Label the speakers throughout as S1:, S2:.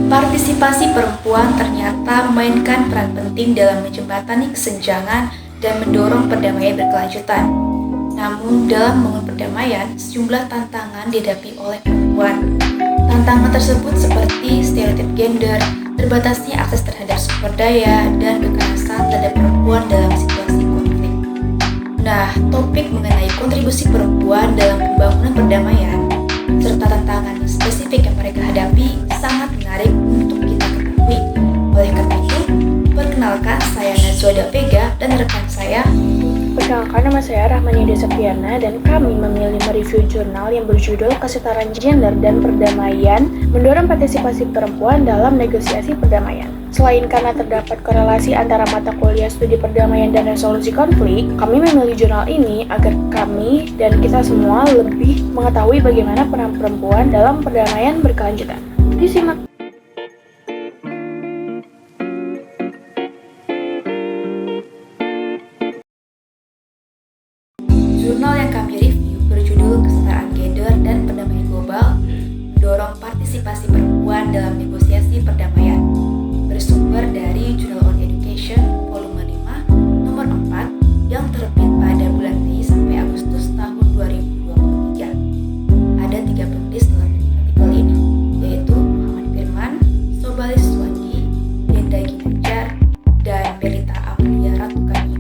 S1: Partisipasi perempuan ternyata memainkan peran penting dalam menjembatani kesenjangan dan mendorong perdamaian berkelanjutan. Namun, dalam membangun perdamaian, sejumlah tantangan dihadapi oleh perempuan. Tantangan tersebut seperti stereotip gender, terbatasnya akses terhadap sumber daya, dan kekerasan terhadap perempuan dalam situasi konflik. Nah, topik mengenai kontribusi perempuan dalam pembangunan perdamaian serta tantangan spesifik yang mereka hadapi sangat menarik untuk kita ketahui. Oleh karena itu, perkenalkan saya Najwa Vega dan rekan saya.
S2: Perkenalkan, nama saya Rahmani Desapiana dan kami memilih mereview jurnal yang berjudul Kesetaraan Gender dan Perdamaian Mendorong Partisipasi Perempuan dalam Negosiasi Perdamaian. Selain karena terdapat korelasi antara mata kuliah studi perdamaian dan resolusi konflik, kami memilih jurnal ini agar kami dan kita semua lebih mengetahui bagaimana peran perempuan dalam perdamaian berkelanjutan. Disimak.
S1: Jurnal yang kami review berjudul Kesetaraan Gender dan Perdamaian Global Mendorong Partisipasi Perempuan dalam Negosiasi Perdamaian, bersumber dari Journal on Education volume 5 nomor 4 yang terbit pada bulan Mei sampai Agustus tahun 2023. Ada 3 penulis dalam artikel ini, yaitu Muhammad Firman, Sobalis Suwandi, Linda Ginanjar, dan Melita Aprilia Ratukani.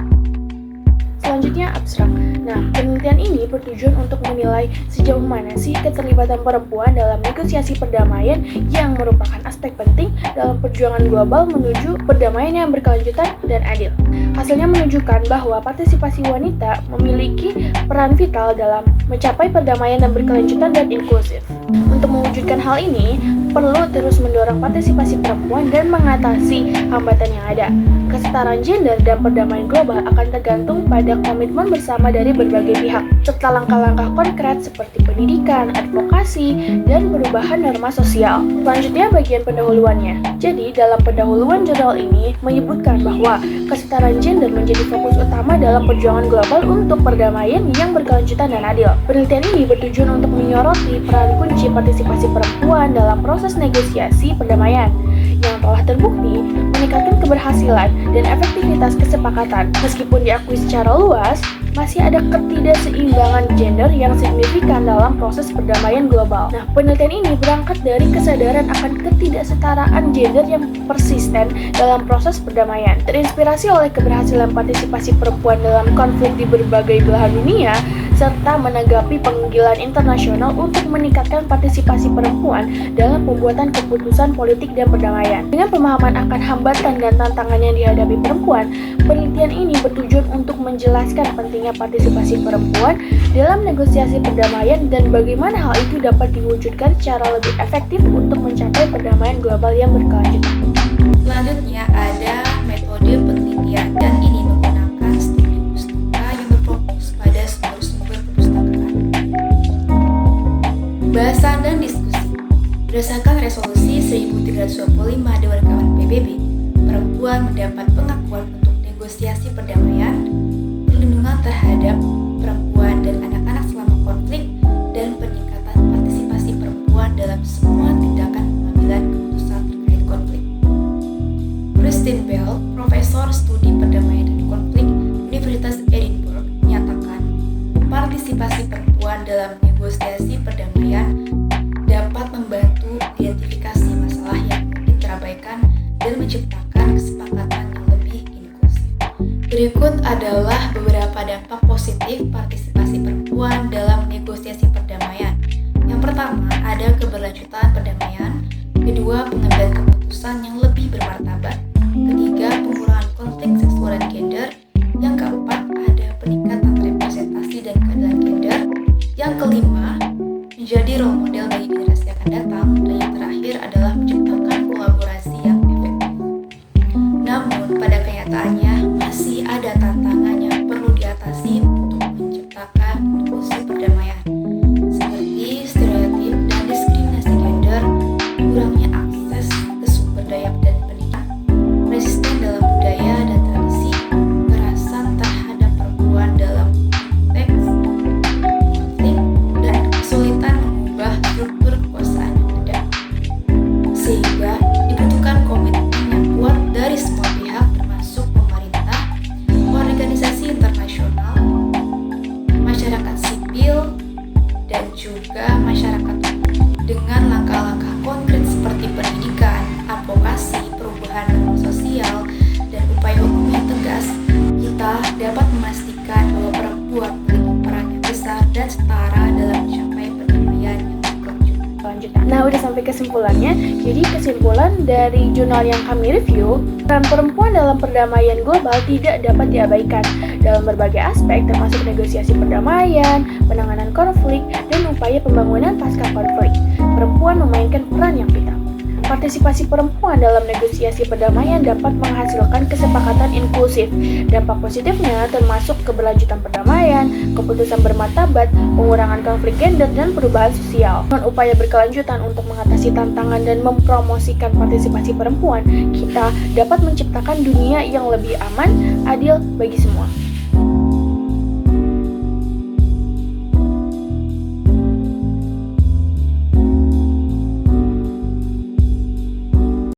S2: Selanjutnya, abstrak. Nah, penelitian ini bertujuan untuk menilai sejauh mana sih keterlibatan perempuan dalam negosiasi perdamaian yang merupakan aspek penting dalam perjuangan global menuju perdamaian yang berkelanjutan dan adil. Hasilnya menunjukkan bahwa partisipasi wanita memiliki peran vital dalam mencapai perdamaian yang berkelanjutan dan inklusif. Untuk mewujudkan hal ini, perlu terus mendorong partisipasi perempuan dan mengatasi hambatan yang ada. Kesetaraan gender dan perdamaian global akan tergantung pada komitmen bersama dari berbagai pihak, serta langkah-langkah konkret seperti pendidikan, advokasi, dan perubahan norma sosial. Selanjutnya, bagian pendahuluannya. Jadi, dalam pendahuluan jurnal ini menyebutkan bahwa kesetaraan gender menjadi fokus utama dalam perjuangan global untuk perdamaian yang berkelanjutan dan adil. Penelitian ini bertujuan untuk menyoroti peran kunci partisipasi perempuan dalam proses negosiasi perdamaian yang telah terbukti meningkatkan keberhasilan dan efektivitas kesepakatan. Meskipun diakui secara luas, masih ada ketidakseimbangan gender yang signifikan dalam proses perdamaian global. Nah, penelitian ini berangkat dari kesadaran akan ketidaksetaraan gender yang persisten dalam proses perdamaian. Terinspirasi oleh keberhasilan partisipasi perempuan dalam konflik di berbagai belahan dunia, serta menanggapi panggilan internasional untuk meningkatkan partisipasi perempuan dalam pembuatan keputusan politik dan perdamaian. Dengan pemahaman akan hambatan dan tantangan yang dihadapi perempuan, penelitian ini bertujuan untuk menjelaskan pentingnya partisipasi perempuan dalam negosiasi perdamaian dan bagaimana hal itu dapat diwujudkan secara lebih efektif untuk mencapai perdamaian global yang berkelanjutan.
S1: Selanjutnya ada metode penelitian, dan ini menggunakan studi pustaka yang berfokus pada sumber-sumber perpustakaan. Bahasan dan diskusi. Berdasarkan resolusi 1325 Dewan Kawan PBB, perempuan mendapat pengakuan untuk negosiasi perdamaian, perlindungan terhadap perempuan dan anak-anak selama konflik, dan peningkatan partisipasi perempuan dalam semua tindakan pengambilan keputusan terkait konflik. Christine Bell, Profesor Studi Perdamaian dan Konflik Universitas Edinburgh, menyatakan partisipasi perempuan dalam negosiasi perdamaian dapat membantu identifikasi masalah yang ingin terabaikan dan menciptakan kesepakatan yang lebih inklusif. Berikut adalah beberapa dampak positif partisipasi perempuan dalam negosiasi perdamaian. Yang pertama, ada keberlanjutan perdamaian. Kedua, pengambilan keputusan yang lebih bermartabat. Ketiga, pengurangan konflik seksual dan gender. Yang keempat, ada peningkatan representasi dan keadilan gender. Yang kelima, menjadi role model bagi generasi akan datang. Dan yang terakhir adalah menciptakan kolaborasi yang efektif. Namun, pada kenyataannya masih ada tantangan yang perlu diatasi untuk menciptakan inklusi perdamaian, seperti stereotip dan diskriminasi gender, kurangnya akses ke sumber daya dan pendidikan, resisten dalam budaya dan tradisi,
S2: berkelanjutan. Nah, udah sampai kesimpulannya. Jadi kesimpulan dari jurnal yang kami review, peran perempuan dalam perdamaian global tidak dapat diabaikan dalam berbagai aspek termasuk negosiasi perdamaian, penanganan konflik, dan upaya pembangunan pasca konflik. Perempuan memainkan peran yang vital. Partisipasi perempuan dalam negosiasi perdamaian dapat menghasilkan kesepakatan inklusif. Dampak positifnya termasuk keberlanjutan perdamaian, keputusan bermartabat, pengurangan konflik gender, dan perubahan sosial. Dengan upaya berkelanjutan untuk mengatasi tantangan dan mempromosikan partisipasi perempuan, kita dapat menciptakan dunia yang lebih aman, adil bagi semua.